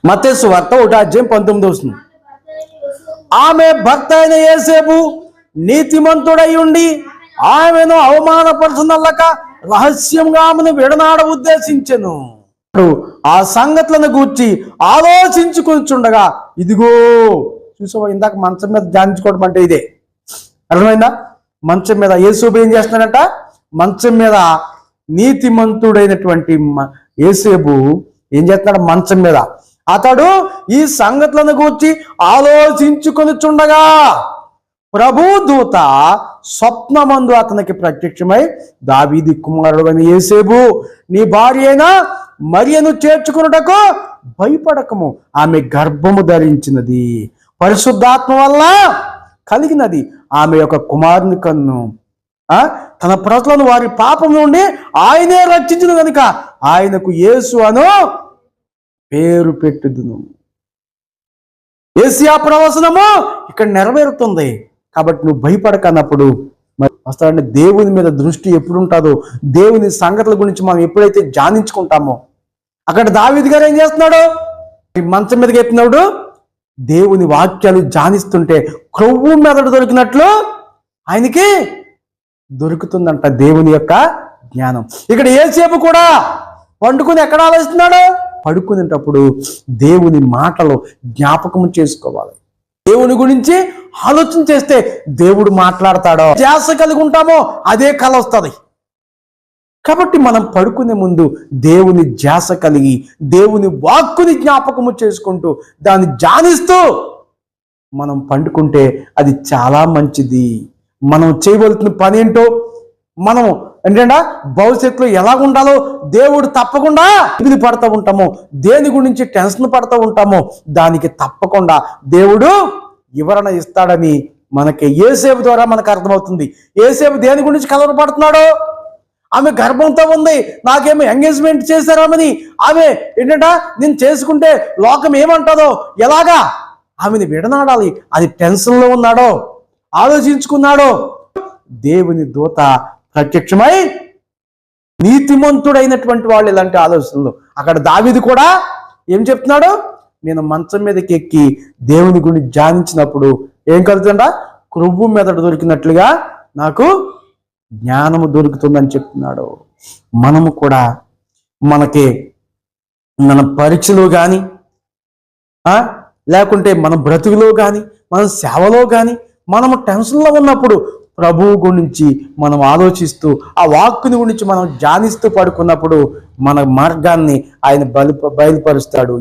మత్తయి సువార్త 1:19. ఆమె భర్త అయిన యోసేపు నీతిమంతుడై ఉండి ఆమెను అవమానపరచనల్లక రహస్యంగా ఆమెను విడనాడ ఉద్దేశించెను. ఆ సంగతులను గూర్చి ఆలోచించుకొనిచుండగా ఇదిగో చూసావా, ఇందాక మంచం మీద ధ్యానించుకోవడం అంటే ఇదే. అర్థమైందా? మంచం మీద యేసేపు ఏం చేస్తున్నాడంట? మంచం మీద నీతిమంతుడైనటువంటి యేసేపు ఏం చేస్తున్నాడు? మంచం మీద అతడు ఈ సంగతులను గూర్చి ఆలోచించుకొనిచుండగా ప్రభు దూత స్వప్నమందు అతనికి ప్రత్యక్షమై, దావీదు కుమారుడు అని యేసేపు, నీ భార్య అయిన మరియను చేర్చుకున్నటకు భయపడకము, ఆమె గర్భము ధరించినది, పరిశుద్ధాత్మ వల్ల కలిగినది, ఆమె యొక్క కుమారుని కన్ను తన ప్రజలను వారి పాపం నుండి ఆయనే రక్షించిన కనుక ఆయనకు యేసు అను పేరు పెట్టుదును. యేసయ్య ప్రవచనము ఇక్కడ నెరవేరుతుంది. కాబట్టి నువ్వు భయపడకన్నప్పుడు మరి వస్తాడంటే దేవుని మీద దృష్టి ఎప్పుడు ఉంటుందో, దేవుని సంగతుల గురించి మనం ఎప్పుడైతే ధ్యానించుకుంటామో, అక్కడ దావీదు గారు ఏం చేస్తున్నాడు? మంచం మీదకి ఎత్తున్నాడు. దేవుని వాక్యాలు ధ్యానిస్తుంటే క్రొవ్వు మెదడు దొరికినట్లు ఆయనకి దొరుకుతుందంట దేవుని యొక్క జ్ఞానం. ఇక్కడ యేసేపు కూడా పండుకుని ఎక్కడ ఆలోచిస్తున్నాడు? పడుకునేటప్పుడు దేవుని మాటలు జ్ఞాపకం చేసుకోవాలి. దేవుని గురించి ఆలోచన చేస్తే దేవుడు మాట్లాడతాడో, ధ్యాస కలిగి ఉంటామో అదే కల వస్తుంది. కాబట్టి మనం పడుకునే ముందు దేవుని ధ్యాస కలిగి దేవుని వాక్కుని జ్ఞాపకము చేసుకుంటూ దాన్ని ధ్యానిస్తూ మనం పండుకుంటే అది చాలా మంచిది. మనం చేయవలసిన పని ఏంటో, మనం ఏంటంటే భవిష్యత్తులో ఎలా ఉండాలో దేవుడు తప్పకుండా ఇబ్బంది పడుతూ ఉంటామో, దేని గురించి టెన్షన్ పడుతూ ఉంటామో దానికి తప్పకుండా దేవుడు వివరణ ఇస్తాడని మనకి యేసేపు ద్వారా మనకు అర్థమవుతుంది. యేసేపు దేని గురించి కలవరపడుతున్నాడో, ఆమె గర్భంతో ఉంది, నాకేమో ఎంగేజ్మెంట్ చేశారామని, ఆమె ఏంటంట నేను చేసుకుంటే లోకం ఏమంటుందో, ఎలాగా ఆమెని విడనాడాలి, అది టెన్షన్లో ఉన్నాడో, ఆలోచించుకున్నాడో. దేవుని దూత ప్రత్యక్షమై నీతిమంతుడైనటువంటి వాళ్ళు ఇలాంటి ఆలోచనలు. అక్కడ దావీదు కూడా ఏం చెప్తున్నాడు? నేను మంచం మీదకి ఎక్కి దేవుని గురించి ధ్యానించినప్పుడు ఏం కలుగుతుందా? క్రొవ్వు మెదడు దొరికినట్లుగా నాకు జ్ఞానము దొరుకుతుందని చెప్తున్నాడు. మనము కూడా మనకి మన పరీక్షలో కానీ లేకుంటే మన బ్రతుకులో కానీ మన సేవలో కానీ మనము టెన్షన్లో ఉన్నప్పుడు ప్రభువు గురించి మనం ఆలోచిస్తూ ఆ వాక్కుని గురించి మనం ధ్యానిస్తూ పడుకున్నప్పుడు మన మార్గాన్ని ఆయన బయలుపరుస్తాడు.